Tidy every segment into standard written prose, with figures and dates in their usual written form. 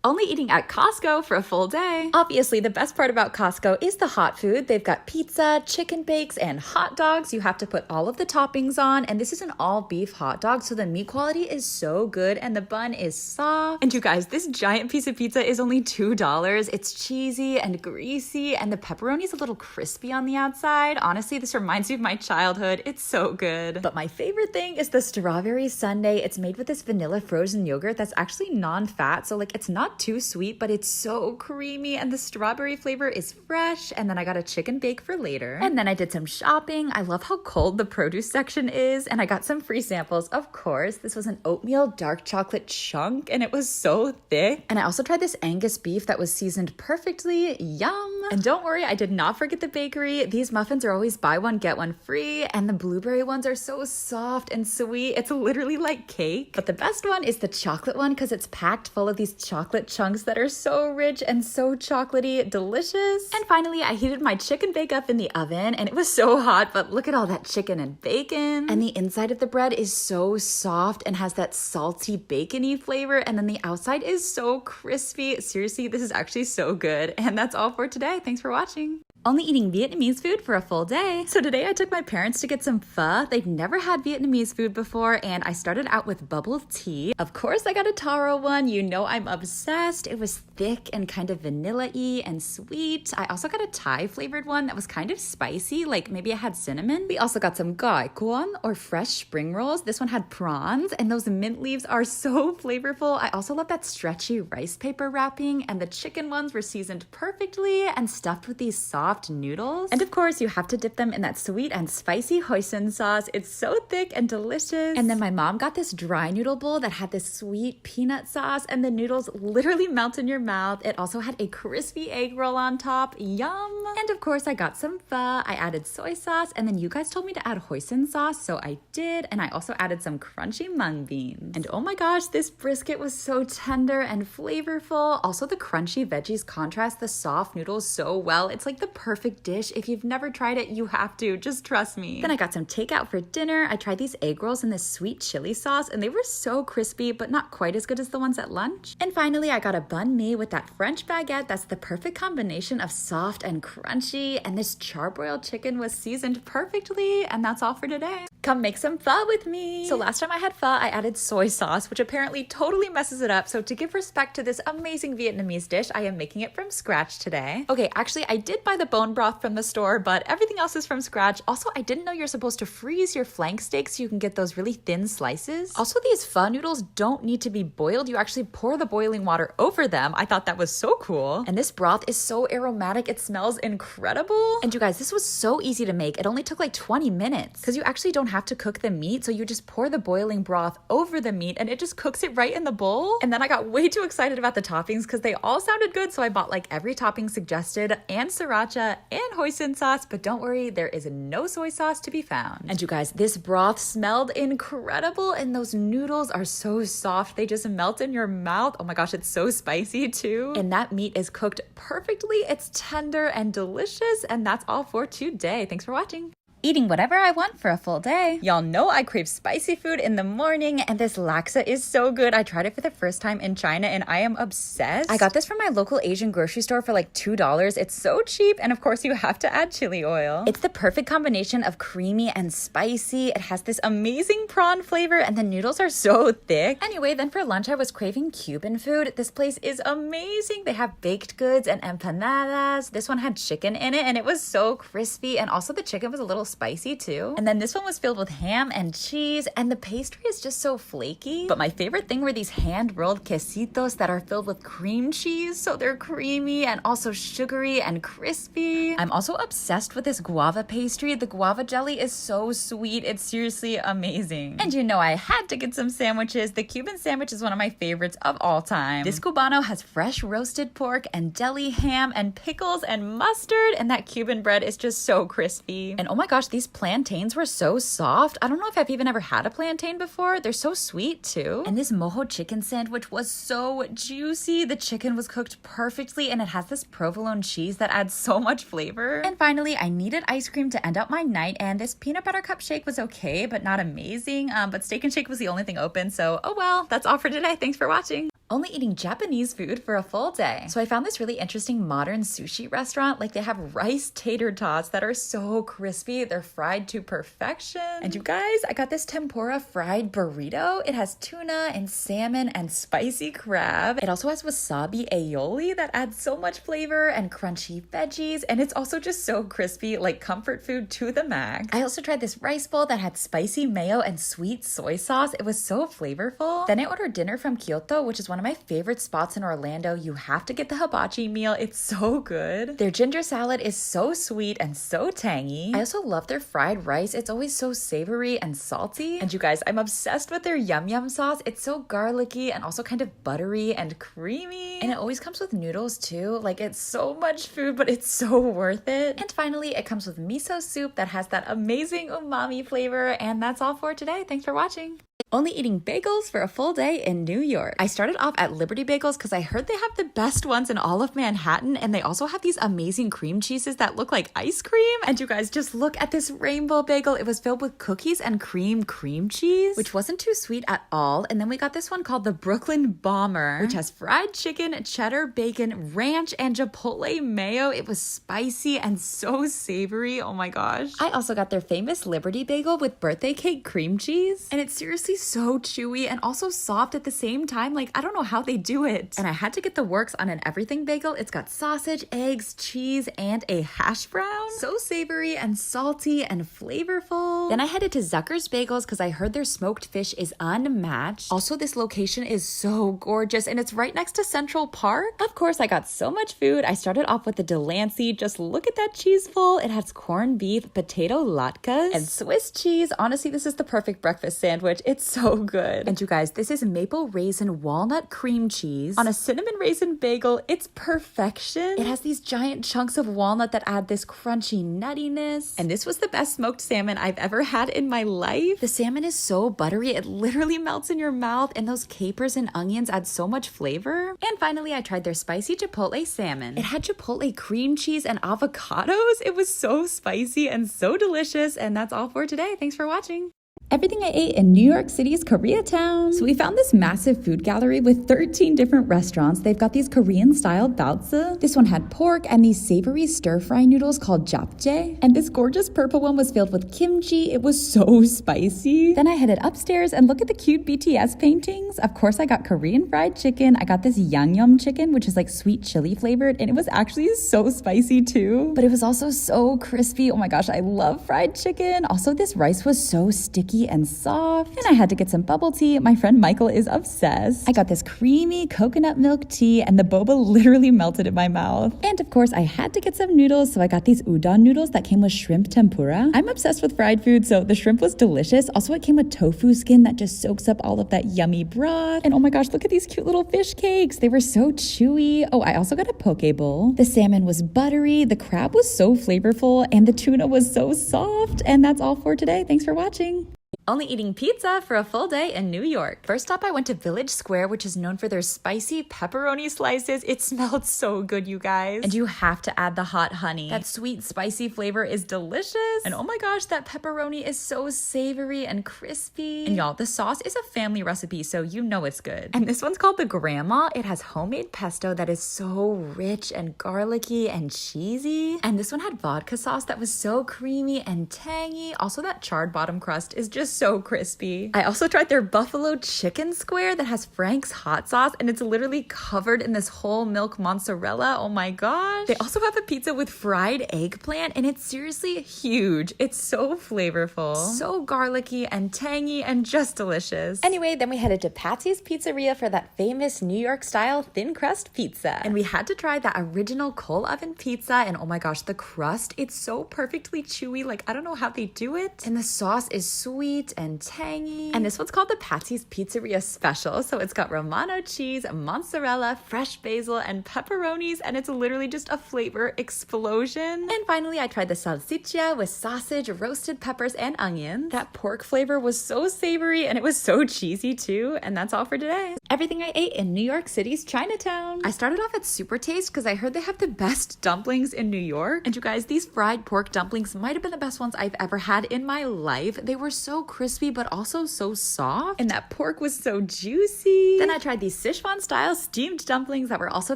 Only eating at Costco for a full day. Obviously, the best part about Costco is the hot food. They've got pizza, chicken bakes, and hot dogs. You have to put all of the toppings on, and this is an all-beef hot dog, so the meat quality is so good, and the bun is soft. And you guys, this giant piece of pizza is only $2. It's cheesy and greasy, and the pepperoni is a little crispy on the outside. Honestly, this reminds me of my childhood. It's so good. But my favorite thing is the strawberry sundae. It's made with this vanilla frozen yogurt that's actually non-fat, so like it's not too sweet, but it's so creamy, and the strawberry flavor is fresh. And then I got a chicken bake for later. And then I did some shopping. I love how cold the produce section is, and I got some free samples, of course. This was an oatmeal dark chocolate chunk, and it was so thick. And I also tried this Angus beef that was seasoned perfectly. Yum! And don't worry, I did not forget the bakery. These muffins are always buy one, get one free, and the blueberry ones are so soft and sweet. It's literally like cake. But the best one is the chocolate one because it's packed full of these chocolate chunks that are so rich and so chocolatey, delicious. And finally, I heated my chicken bake up in the oven, and it was so hot, but look at all that chicken and bacon. And the inside of the bread is so soft and has that salty bacony flavor, and then the outside is so crispy. Seriously, this is actually so good. And that's all for today. Thanks for watching. Only eating Vietnamese food for a full day. So today I took my parents to get some pho. They'd never had Vietnamese food before, and I started out with bubble tea. Of course, I got a taro one. You know I'm obsessed. It was thick and kind of vanilla-y and sweet. I also got a Thai flavored one that was kind of spicy, like maybe it had cinnamon. We also got some gai kuon, or fresh spring rolls. This one had prawns, and those mint leaves are so flavorful. I also love that stretchy rice paper wrapping, and the chicken ones were seasoned perfectly and stuffed with these soft noodles. And of course, you have to dip them in that sweet and spicy hoisin sauce. It's so thick and delicious. And then my mom got this dry noodle bowl that had this sweet peanut sauce, and the noodles literally melt in your mouth. It also had a crispy egg roll on top. Yum! And of course, I got some pho. I added soy sauce, and then you guys told me to add hoisin sauce, so I did. And I also added some crunchy mung beans. And oh my gosh, this brisket was so tender and flavorful. Also, the crunchy veggies contrast the soft noodles so well. It's like the perfect dish. If you've never tried it, you have to. Just trust me. Then I got some takeout for dinner. I tried these egg rolls in this sweet chili sauce, and they were so crispy, but not quite as good as the ones at lunch. And finally, I got a banh mi with that French baguette. That's the perfect combination of soft and crunchy, and this charbroiled chicken was seasoned perfectly. And that's all for today. Come make some pho with me. So last time I had pho, I added soy sauce, which apparently totally messes it up. So to give respect to this amazing Vietnamese dish, I am making it from scratch today. Okay, actually, I did buy the bone broth from the store, but everything else is from scratch. Also, I didn't know you're supposed to freeze your flank steaks so you can get those really thin slices. Also, these pho noodles don't need to be boiled. You actually pour the boiling water over them. I thought that was so cool. And this broth is so aromatic. It smells incredible. And you guys, this was so easy to make. It only took like 20 minutes because you actually don't have to cook the meat. So you just pour the boiling broth over the meat, and it just cooks it right in the bowl. And then I got way too excited about the toppings because they all sounded good. So I bought like every topping suggested, and sriracha, and hoisin sauce, but don't worry, there is no soy sauce to be found. And you guys, this broth smelled incredible, and those noodles are so soft, they just melt in your mouth. Oh my gosh, it's so spicy too. And that meat is cooked perfectly. It's tender and delicious, and that's all for today. Thanks for watching. Eating whatever I want for a full day. Y'all know I crave spicy food in the morning, and this laksa is so good. I tried it for the first time in China, and I am obsessed. I got this from my local Asian grocery store for like $2. It's so cheap, and of course you have to add chili oil. It's the perfect combination of creamy and spicy. It has this amazing prawn flavor, and the noodles are so thick. Anyway, then for lunch I was craving Cuban food. This place is amazing. They have baked goods and empanadas. This one had chicken in it, and it was so crispy, and also the chicken was a little spicy too. And then this one was filled with ham and cheese, and the pastry is just so flaky. But my favorite thing were these hand-rolled quesitos that are filled with cream cheese, so they're creamy and also sugary and crispy. I'm also obsessed with this guava pastry. The guava jelly is so sweet. It's seriously amazing. And you know I had to get some sandwiches. The Cuban sandwich is one of my favorites of all time. This cubano has fresh roasted pork and deli ham and pickles and mustard, and that Cuban bread is just so crispy. And oh my gosh, these plantains were so soft. I don't know if I've even ever had a plantain before. They're so sweet too. And this mojo chicken sandwich was so juicy. The chicken was cooked perfectly, and it has this provolone cheese that adds so much flavor. And finally, I needed ice cream to end out my night, and this peanut butter cup shake was okay, but not amazing. But Steak and Shake was the only thing open, so oh well. That's all for today. Thanks for watching. Only eating Japanese food for a full day. So I found this really interesting modern sushi restaurant. Like they have rice tater tots that are so crispy. They're fried to perfection. And you guys, I got this tempura fried burrito. It has tuna and salmon and spicy crab. It also has wasabi aioli that adds so much flavor and crunchy veggies. And it's also just so crispy, like comfort food to the max. I also tried this rice bowl that had spicy mayo and sweet soy sauce. It was so flavorful. Then I ordered dinner from Kyoto, which is one of my favorite spots in Orlando. You have to get the hibachi meal. It's so good. Their ginger salad is so sweet and so tangy. I also love their fried rice. It's always so savory and salty. And you guys, I'm obsessed with their yum yum sauce. It's so garlicky and also kind of buttery and creamy. And it always comes with noodles too. Like it's so much food, but it's so worth it. And finally, it comes with miso soup that has that amazing umami flavor. And that's all for today. Thanks for watching. Only eating bagels for a full day in New York. I started off at Liberty Bagels because I heard they have the best ones in all of Manhattan, and they also have these amazing cream cheeses that look like ice cream. And you guys, just look at this rainbow bagel. It was filled with cookies and cream cheese, which wasn't too sweet at all. And then we got this one called the Brooklyn Bomber, which has fried chicken, cheddar, bacon, ranch, and chipotle mayo. It was spicy and so savory. Oh my gosh. I also got their famous Liberty Bagel with birthday cake cream cheese, and it's seriously so chewy and also soft at the same time. Like, I don't know how they do it. And I had to get the works on an everything bagel. It's got sausage, eggs, cheese, and a hash brown. So savory and salty and flavorful. Then I headed to Zucker's Bagels because I heard their smoked fish is unmatched. Also, this location is so gorgeous and it's right next to Central Park. Of course, I got so much food. I started off with the Delancey. Just look at that cheese full. It has corned beef, potato latkes, and Swiss cheese. Honestly, this is the perfect breakfast sandwich. It's so good. And you guys, this is maple raisin walnut cream cheese on a cinnamon raisin bagel. It's perfection. It has these giant chunks of walnut that add this crunchy nuttiness. And this was the best smoked salmon I've ever had in my life. The salmon is so buttery, it literally melts in your mouth, and those capers and onions add so much flavor. And finally, I tried their spicy chipotle salmon. It had chipotle cream cheese and avocados. It was so spicy and so delicious. And that's all for today. Thanks for watching. Everything I ate in New York City's Koreatown. So we found this massive food gallery with 13 different restaurants. They've got these Korean-style baozi. This one had pork and these savory stir-fry noodles called japchae. And this gorgeous purple one was filled with kimchi. It was so spicy. Then I headed upstairs and look at the cute BTS paintings. Of course, I got Korean fried chicken. I got this yangnyeom chicken, which is like sweet chili flavored. And it was actually so spicy too. But it was also so crispy. Oh my gosh, I love fried chicken. Also, this rice was so sticky and soft. And I had to get some bubble tea. My friend Michael is obsessed. I got this creamy coconut milk tea and the boba literally melted in my mouth. And of course, I had to get some noodles, so I got these udon noodles that came with shrimp tempura. I'm obsessed with fried food, so the shrimp was delicious. Also, it came with tofu skin that just soaks up all of that yummy broth. And oh my gosh, look at these cute little fish cakes. They were so chewy. Oh, I also got a poke bowl. The salmon was buttery, the crab was so flavorful, and the tuna was so soft. And that's all for today. Thanks for watching. Only eating pizza for a full day in New York. First up, I went to Village Square, which is known for their spicy pepperoni slices. It smelled so good, you guys. And you have to add the hot honey. That sweet, spicy flavor is delicious. And oh my gosh, that pepperoni is so savory and crispy. And y'all, the sauce is a family recipe, so you know it's good. And this one's called the Grandma. It has homemade pesto that is so rich and garlicky and cheesy. And this one had vodka sauce that was so creamy and tangy. Also, that charred bottom crust is just so crispy. I also tried their buffalo chicken square that has Frank's hot sauce, and it's literally covered in this whole milk mozzarella. Oh my gosh. They also have a pizza with fried eggplant, and it's seriously huge. It's so flavorful, so garlicky and tangy and just delicious. Anyway, then we headed to Patsy's Pizzeria for that famous New York style thin crust pizza. And we had to try the original coal oven pizza, and oh my gosh, the crust, it's so perfectly chewy. Like, I don't know how they do it. And the sauce is sweet and tangy. And this one's called the Patsy's Pizzeria Special. So it's got Romano cheese, mozzarella, fresh basil, and pepperonis, and it's literally just a flavor explosion. And finally, I tried the salsiccia with sausage, roasted peppers, and onions. That pork flavor was so savory, and it was so cheesy too. And that's all for today. Everything I ate in New York City's Chinatown. I started off at Super Taste because I heard they have the best dumplings in New York. And you guys, these fried pork dumplings might have been the best ones I've ever had in my life. They were so crispy, but also so soft. And that pork was so juicy. Then I tried these Sichuan style steamed dumplings that were also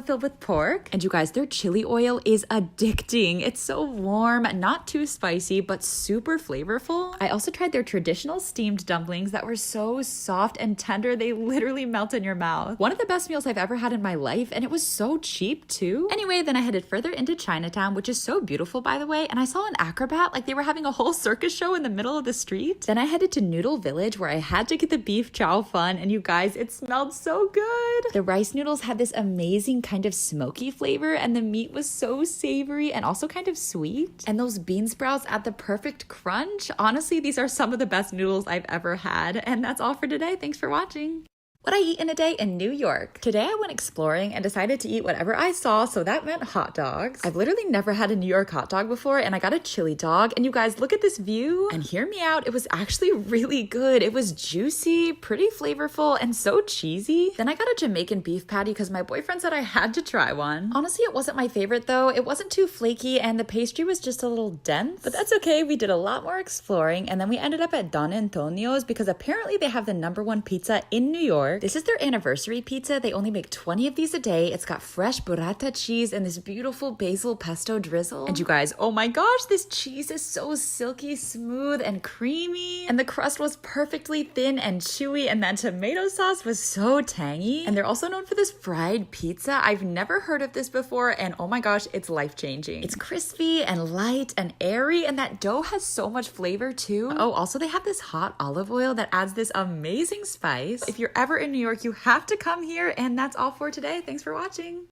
filled with pork. And you guys, their chili oil is addicting. It's so warm, not too spicy, but super flavorful. I also tried their traditional steamed dumplings that were so soft and tender. They literally melt in your mouth. One of the best meals I've ever had in my life, and it was so cheap too. Anyway, then I headed further into Chinatown, which is so beautiful, by the way, and I saw an acrobat, like they were having a whole circus show in the middle of the street. Then I headed to Noodle Village, where I had to get the beef chow fun, and you guys, it smelled so good. The rice noodles had this amazing kind of smoky flavor, and the meat was so savory and also kind of sweet. And those bean sprouts add the perfect crunch. Honestly, these are some of the best noodles I've ever had. And that's all for today. Thanks for watching. What I eat in a day in New York. Today I went exploring and decided to eat whatever I saw, so that meant hot dogs. I've literally never had a New York hot dog before, and I got a chili dog. And you guys, look at this view. And hear me out, it was actually really good. It was juicy, pretty flavorful, and so cheesy. Then I got a Jamaican beef patty because my boyfriend said I had to try one. Honestly, it wasn't my favorite though. It wasn't too flaky, and the pastry was just a little dense. But that's okay, we did a lot more exploring, and then we ended up at Don Antonio's because apparently they have the #1 pizza in New York. This is their anniversary pizza. They only make 20 of these a day. It's got fresh burrata cheese and this beautiful basil pesto drizzle. And you guys, oh my gosh, this cheese is so silky smooth and creamy. And the crust was perfectly thin and chewy, and that tomato sauce was so tangy. And they're also known for this fried pizza. I've never heard of this before, and oh my gosh, it's life-changing. It's crispy and light and airy, and that dough has so much flavor too. Oh, also they have this hot olive oil that adds this amazing spice. If you're ever in New York, you have to come here, and that's all for today. Thanks for watching.